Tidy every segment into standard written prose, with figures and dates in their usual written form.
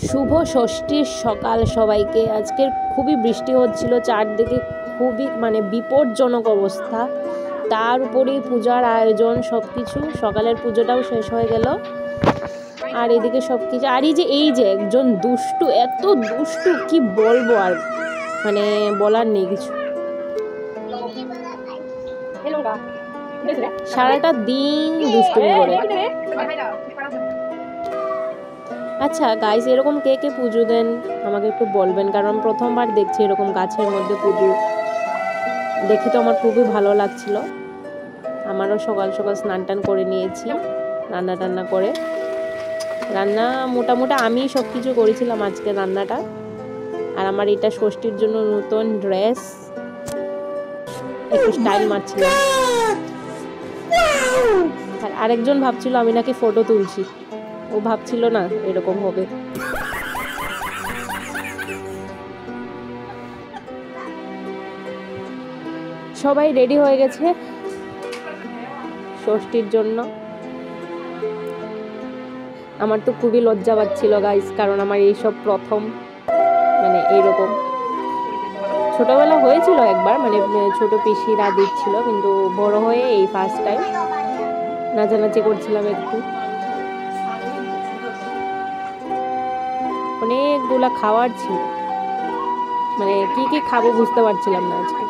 শুভ ষষ্ঠীর সকাল সবাইকে। আজকের খুবই বৃষ্টি হচ্ছিল, চারদিকে খুবই বিপজ্জনক অবস্থা। তার উপরেই পূজার আয়োজন, সব কিছু। সকালের পুজোটাও শেষ হয়ে গেল, আর এদিকে সব কিছু। আর এই যে একজন দুষ্টু, এত দুষ্টু কি বলবো, আর বলার নেই কিছু। সারাটা দিন দুষ্টুমি করে। আচ্ছা গাইস, এরকম কে কে পুজো দেন আমাকে একটু বলবেন, কারণ প্রথমবার দেখছি এরকম গাছের মধ্যে পুজো। দেখে তো আমার খুবই ভালো লাগছিল। আমারও সকাল সকাল স্নান টান করে নিয়েছি, রান্না টান্না করে। রান্না মোটামুটি আমি সব কিছু করেছিলাম আজকে রান্নাটা। আর আমার এটা ষষ্ঠীর জন্য নতুন ড্রেস, একটু স্টাইল মারছিলাম। আর আরেকজন ভাবছিল আমি নাকি ফটো তুলছি, ও ভাবছিল না এরকম হবে। সবাই রেডি হয়ে গেছে ষষ্ঠীর জন্য। আমার তো খুবই লজ্জা পাচ্ছিল গাইস, কারণ আমার এইসব প্রথম, এইরকম। ছোটবেলা হয়েছিল একবার, ছোট পিসিরা দিচ্ছিল, কিন্তু বড় হয়ে এই ফার্স্ট টাইম নাচানাচি করছিলাম একটু। অনেকগুলা খাওয়ার ছিল, কি কি খাবো বুঝতে পারছিলাম না আজকে।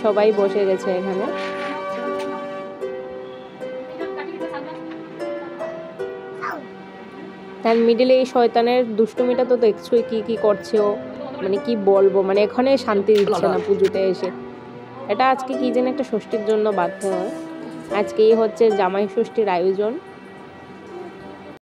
সবাই বসে গেছে এখানে। তার মিডিলে এই শয়তানের দুষ্টুমিটা তো দেখছোই, কি কি করছে ও। কি বলবো, এখানে শান্তি দিচ্ছে না পুজোতে এসে। এটা আজকে কি যেন একটা ষষ্ঠীর জন্য বাধ্য হয়। আজকেই হচ্ছে জামাই ষষ্ঠীর আয়োজন।